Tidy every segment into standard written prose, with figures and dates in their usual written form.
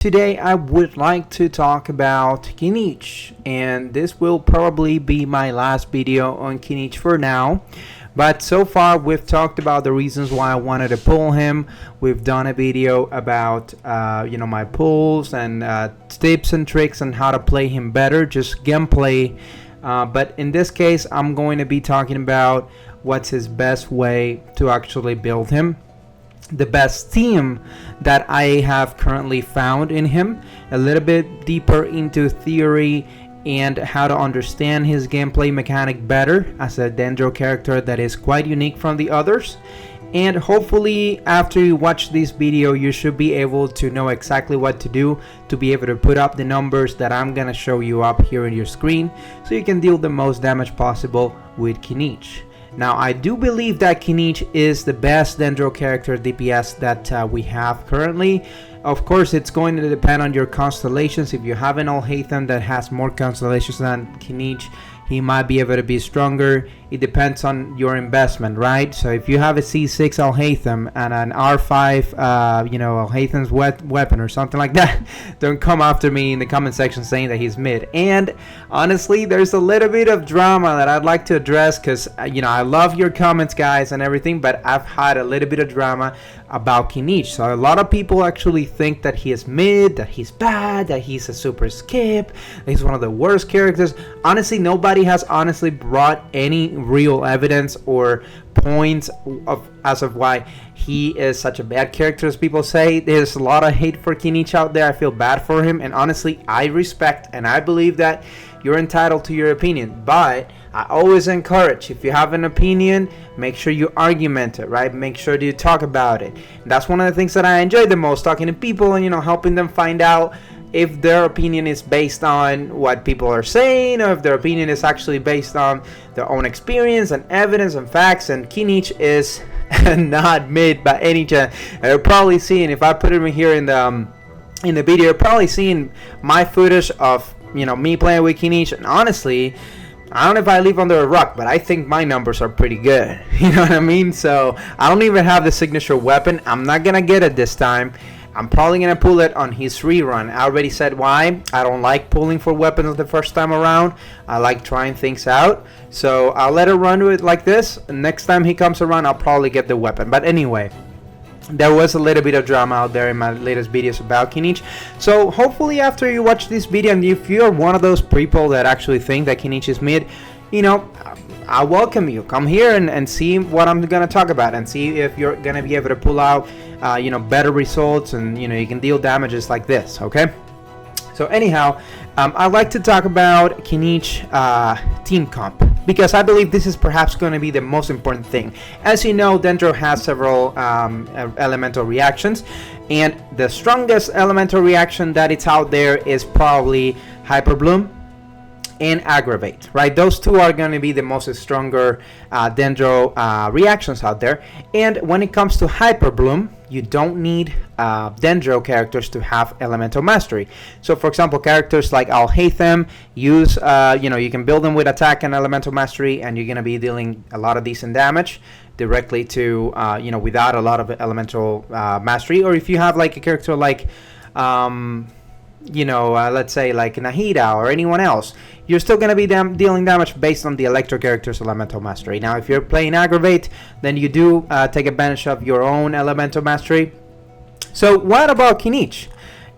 Today I would like to talk about Kinich, and this will probably be my last video on Kinich for now. But so far we've talked about the reasons why I wanted to pull him. We've done a video about my pulls and tips and tricks on how to play him better, just gameplay. But in this case I'm going to be talking about what's his best way to actually build him, the best team that I have currently found in him, a little bit deeper into theory and how to understand his gameplay mechanic better as a Dendro character that is quite unique from the others. And hopefully after you watch this video you should be able to know exactly what to do to be able to put up the numbers that I'm gonna show you up here on your screen, so you can deal the most damage possible with Kinich. Now, I do believe that Kinich is the best Dendro character DPS that we have currently. Of course, it's going to depend on your constellations. If you have an Alhaitham that has more constellations than Kinich, he might be able to be stronger. It depends on your investment, right? So if you have a C6 Alhaitham and an R5, Alhaitham's weapon or something like that, don't come after me in the comment section saying that he's mid. And honestly, there's a little bit of drama that I'd like to address because, I love your comments, guys, and everything, but I've had a little bit of drama about Kinich. So a lot of people actually think that he is mid, that he's bad, that he's a super skip, he's one of the worst characters. Honestly, nobody has brought any real evidence or points as of why he is such a bad character as people say. There's a lot of hate for Kinich out there. I feel bad for him, and honestly I respect and I believe that you're entitled to your opinion, but I always encourage, if you have an opinion, make sure you argument it, right? Make sure you talk about it. And that's one of the things that I enjoy the most, talking to people and helping them find out if their opinion is based on what people are saying, or if their opinion is actually based on their own experience and evidence and facts. And Kinich is not mid by any chance. You're probably seeing, if I put him here in the video, you're probably seeing my footage of me playing with Kinich. And honestly, I don't know if I live under a rock, but I think my numbers are pretty good. You know what I mean? So I don't even have the signature weapon. I'm not gonna get it this time. I'm probably going to pull it on his rerun. I already said why. I don't like pulling for weapons the first time around. I like trying things out. So I'll let it run with it like this. Next time he comes around, I'll probably get the weapon. But anyway, there was a little bit of drama out there in my latest videos about Kinich. So hopefully after you watch this video, and if you're one of those people that actually think that Kinich is mid, I welcome you. Come here and see what I'm going to talk about, and see if you're going to be able to pull out better results, and you can deal damages like this. Okay, so anyhow, I'd like to talk about Kinich team comp, because I believe this is perhaps going to be the most important thing. As you know, Dendro has several elemental reactions, and the strongest elemental reaction that it's out there is probably Hyperbloom and Aggravate, right? Those two are going to be the most stronger Dendro reactions out there. And when it comes to Hyperbloom, you don't need Dendro characters to have elemental mastery. So for example, characters like Alhaitham use you can build them with attack and elemental mastery, and you're going to be dealing a lot of decent damage directly to without a lot of elemental mastery. Or if you have like a character like let's say like Nahida or anyone else, you're still going to be dealing damage based on the electro character's elemental mastery. Now if you're playing Aggravate, then you do take advantage of your own elemental mastery. So what about Kinich?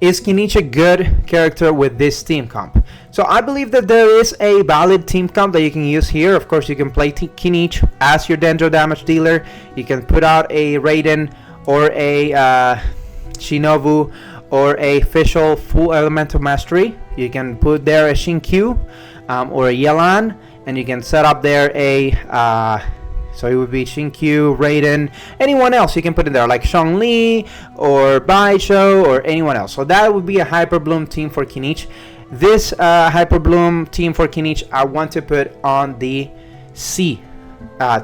Is Kinich a good character with this team comp? So I believe that there is a valid team comp that you can use here. Of course, you can play Kinich as your Dendro damage dealer. You can put out a Raiden or a Shinobu or a official full elemental mastery. You can put there a Shinkyu or a Yelan, and you can set up there a so it would be Shinkyu, Raiden, anyone else you can put in there, like Zhongli or Baisho or anyone else. So that would be a Hyperbloom team for Kinich. This Hyperbloom team for Kinich I want to put on the C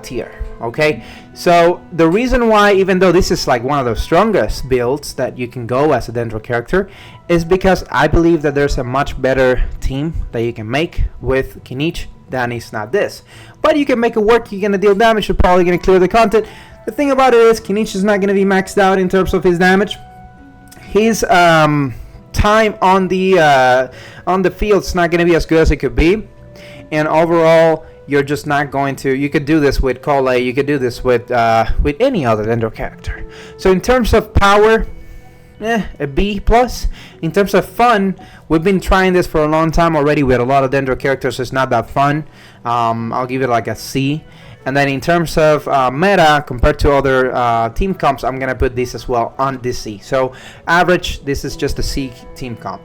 tier. Okay, so the reason why, even though this is like one of the strongest builds that you can go as a Dendro character, is because I believe that there's a much better team that you can make with Kinich than is not this. But you can make it work. You're gonna deal damage. You're probably gonna clear the content. The thing about it is Kinich is not gonna be maxed out in terms of his damage. His time on the field is not going to be as good as it could be, and overall you're just not going to. You could do this with Cole. You could do this with any other Dendro character. So in terms of power, a B plus. In terms of fun, we've been trying this for a long time already with a lot of Dendro characters. So it's not that fun. I'll give it like a C. And then in terms of meta compared to other team comps, I'm gonna put this as well on this C. So average, this is just a C team comp.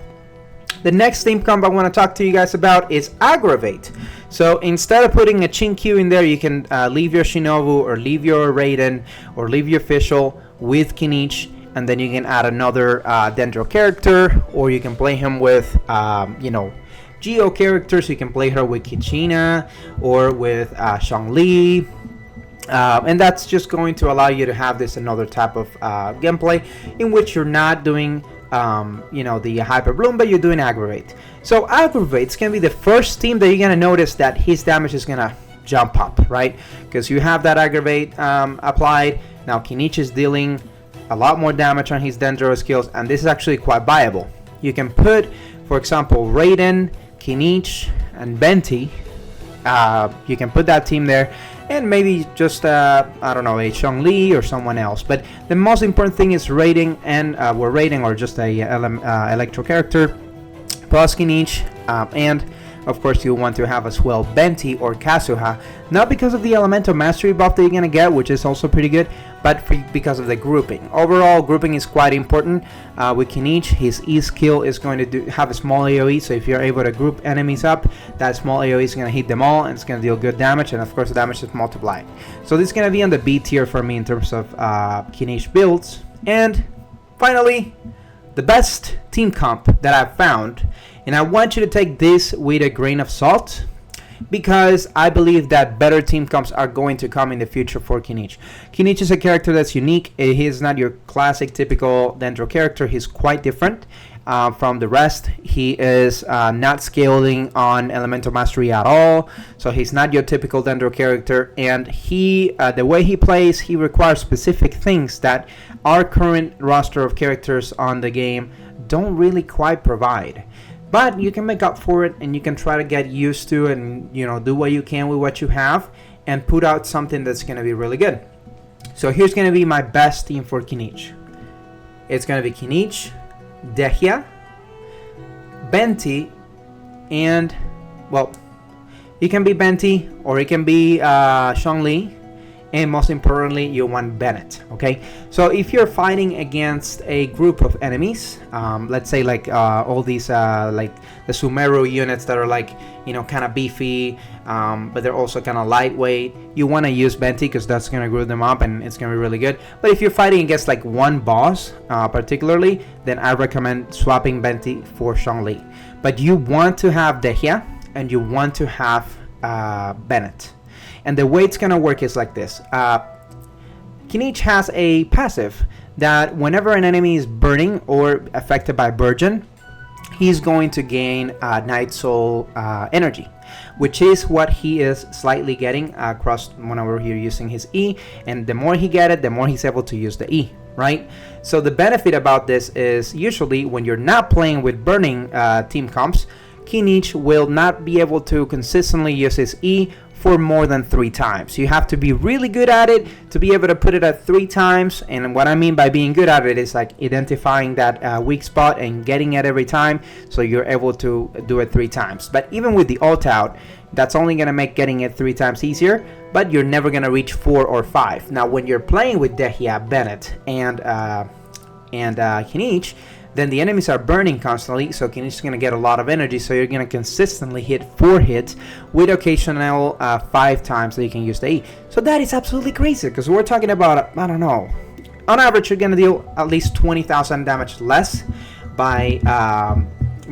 The next team comp I want to talk to you guys about is Aggravate. So instead of putting a Chinkyu in there, you can leave your Shinobu or leave your Raiden or leave your Fischl with Kinich, and then you can add another Dendro character, or you can play him with Geo characters. You can play her with Kichina or with Zhongli. And that's just going to allow you to have this another type of gameplay in which you're not doing the Hyperbloom, but you're doing Aggravate. So Aggravate's gonna be the first team that you're gonna notice that his damage is gonna jump up, right? Because you have that Aggravate applied. Now Kinich is dealing a lot more damage on his Dendro skills, and this is actually quite viable. You can put, for example, Raiden, Kinich, and Benti. You can put that team there, and maybe just I don't know, a Zhongli or someone else. But the most important thing is rating, and we're rating or just a electro character plus Kinich, and of course you want to have as well Benti or Kazuha, not because of the elemental mastery buff that you're gonna get, which is also pretty good, but because of the grouping. Overall, grouping is quite important. With Kinich, his E skill is going to have a small AoE, so if you're able to group enemies up, that small AoE is going to hit them all, and it's going to deal good damage, and of course the damage is multiplied. So this is going to be on the B tier for me in terms of Kinich builds. And finally, the best team comp that I've found, and I want you to take this with a grain of salt, because I believe that better team comps are going to come in the future for Kinich. Kinich is a character that's unique. He is not your classic typical Dendro character. He's quite different from the rest. He is not scaling on elemental mastery at all, so he's not your typical Dendro character, and the way he plays, he requires specific things that our current roster of characters on the game don't really quite provide. But you can make up for it, and you can try to get used to it, and do what you can with what you have and put out something that's going to be really good. So here's going to be my best team for Kinich. It's going to be Kinich, Dehya, Benti, and, well, it can be Benti or it can be Zhongli. And most importantly, you want Bennett, okay? So if you're fighting against a group of enemies, let's say like all these like the Sumeru units that are like, kind of beefy, but they're also kind of lightweight, you want to use Benti because that's going to group them up and it's going to be really good. But if you're fighting against like one boss particularly, then I recommend swapping Benti for Zhongli. But you want to have Dehya and you want to have Bennett. And the way it's going to work is like this. Kinich has a passive that whenever an enemy is burning or affected by Burgeon, he's going to gain Night Soul energy, which is what he is slightly getting across whenever you're using his E. And the more he gets it, the more he's able to use the E, right? So the benefit about this is usually when you're not playing with burning team comps, Kinich will not be able to consistently use his E for more than 3 times. You have to be really good at it to be able to put it at 3 times. And what I mean by being good at it is like identifying that weak spot and getting it every time, so you're able to do it 3 times. But even with the ult out, that's only going to make getting it 3 times easier, but you're never going to reach 4 or 5. Now when you're playing with Dehya, Bennett, and Kinich, then the enemies are burning constantly, so Kinich is going to get a lot of energy, so you're going to consistently hit 4 hits with occasional 5 times that you can use the E. So that is absolutely crazy, because we're talking about, I don't know, on average you're going to deal at least 20,000 damage less by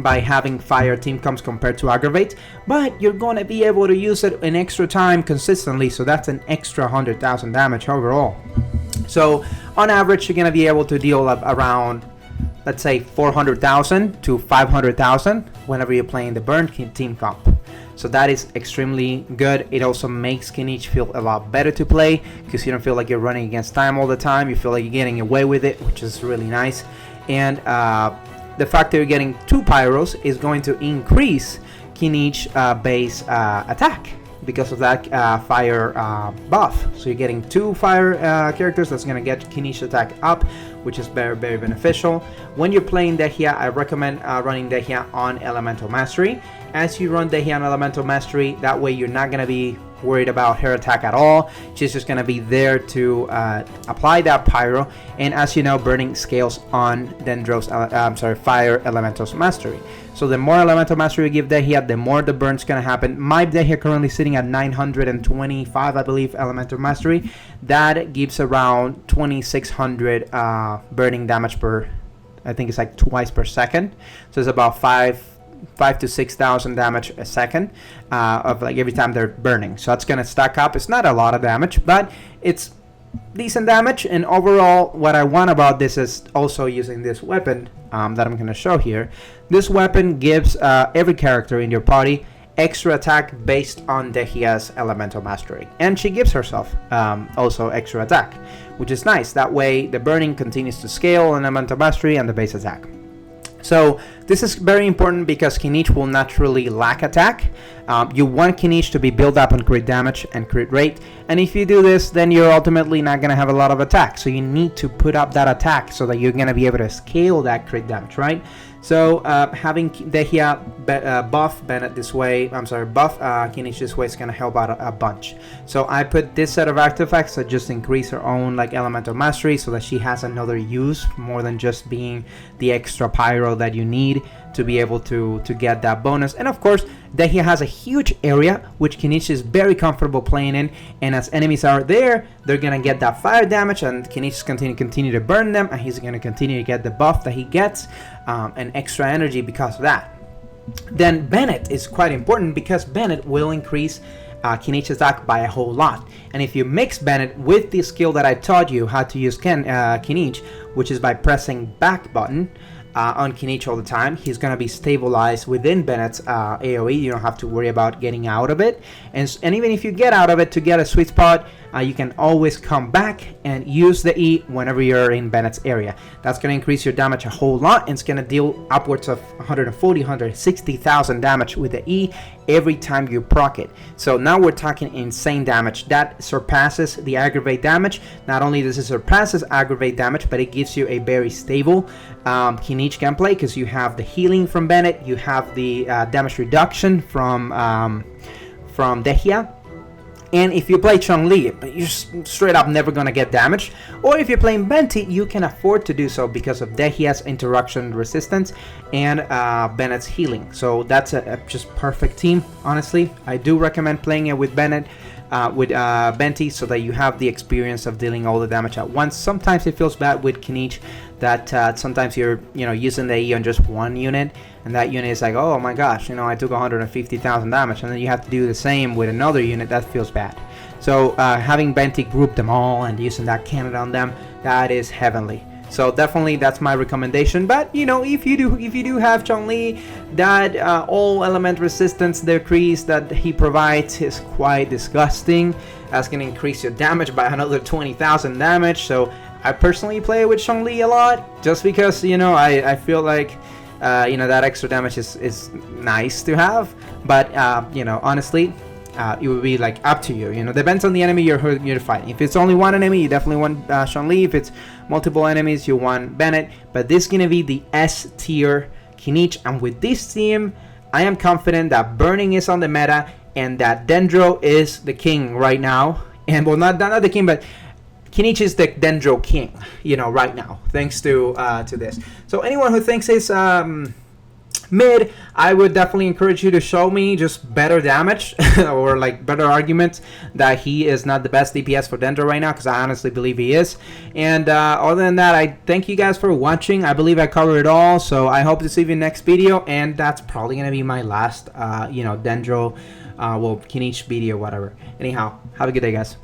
having fire team comps compared to Aggravate, but you're going to be able to use it an extra time consistently, so that's an extra 100,000 damage overall. So on average you're going to be able to deal around, let's say 400,000 to 500,000 whenever you're playing the burn team comp. So that is extremely good. It also makes Kinich feel a lot better to play because you don't feel like you're running against time all the time. You feel like you're getting away with it, which is really nice. And the fact that you're getting 2 pyros is going to increase Kinich base attack because of that fire buff. So you're getting 2 fire characters. That's going to get Kinich attack up, which is very, very beneficial. When you're playing Dehya, I recommend running Dehya on Elemental Mastery. As you run Dehya on Elemental Mastery, that way you're not going to be worried about her attack at all. She's just going to be there to apply that pyro. And as you know, burning scales on Dendro's fire elementals mastery. So the more elemental mastery you give Dehya, the more the burn's going to happen. My Dehya currently sitting at 925, I believe, elemental mastery. That gives around 2600 burning damage per, I think it's like twice per second. So it's about 5 to 6,000 damage a second of like every time they're burning. So that's gonna stack up. It's not a lot of damage, but it's decent damage. And overall, what I want about this is also using this weapon that I'm gonna show here. This weapon gives every character in your party extra attack based on Dehya's elemental mastery, and she gives herself also extra attack, which is nice. That way the burning continues to scale on elemental mastery and the base attack. So this is very important because Kinich will naturally lack attack. You want Kinich to be built up on crit damage and crit rate, and if you do this, then you're ultimately not going to have a lot of attack. So you need to put up that attack so that you're going to be able to scale that crit damage, right? So having Dehya buff Bennett this way, buff Kinich this way is going to help out a bunch. So I put this set of artifacts that just increase her own like elemental mastery so that she has another use more than just being the extra pyro that you need to be able to get that bonus. And of course, Dehya has a huge area which Kinich is very comfortable playing in, and as enemies are there, they're gonna get that fire damage, and Kinich is continue to burn them, and he's gonna continue to get the buff that he gets and extra energy because of that. Then Bennett is quite important because Bennett will increase Kinich's attack by a whole lot. And if you mix Bennett with the skill that I taught you how to use Kinich, which is by pressing back button on Kinich all the time, he's going to be stabilized within Bennett's AoE. You don't have to worry about getting out of it. And even if you get out of it to get a sweet spot, you can always come back and use the E whenever you're in Bennett's area. That's going to increase your damage a whole lot, and it's going to deal upwards of 140, 160,000 damage with the E every time you proc it. So now we're talking insane damage. That surpasses the Aggravate damage. Not only does it surpasses Aggravate damage, but it gives you a very stable Kinich gameplay because you have the healing from Bennett, you have the damage reduction from Dehya. And if you play Chun-Li, you're straight up never going to get damaged. Or if you're playing Benti, you can afford to do so because of Dehya's interaction resistance and Bennett's healing. So that's a just perfect team, honestly. I do recommend playing it with Bennett, with Benti, so that you have the experience of dealing all the damage at once. Sometimes it feels bad with Kinich that sometimes you're using the E on just one unit, and that unit is like, oh my gosh, I took 150,000 damage, and then you have to do the same with another unit. That feels bad. So having Benti group them all and using that cannon on them, that is heavenly. So definitely that's my recommendation. But if you do have Chun-Li, that all element resistance decrease that he provides is quite disgusting. That's gonna increase your damage by another 20,000 damage. So I personally play with Chun-Li a lot just because I feel like that extra damage is nice to have. But honestly, it would be like up to you. Depends on the enemy you're fighting. If it's only one enemy, you definitely want Chun-Li. If it's multiple enemies, you want Bennett. But this is gonna be the S tier Kinich, and with this team, I am confident that burning is on the meta and that Dendro is the king right now. And well, not the king, but Kinich is the Dendro king, right now, thanks to this. So anyone who thinks it's mid, I would definitely encourage you to show me just better damage or like better arguments that he is not the best DPS for Dendro right now, because I honestly believe he is. And other than that, I thank you guys for watching. I believe I covered it all, so I hope to see you next video, and that's probably gonna be my last Dendro Kinich video, whatever. Anyhow, have a good day, guys.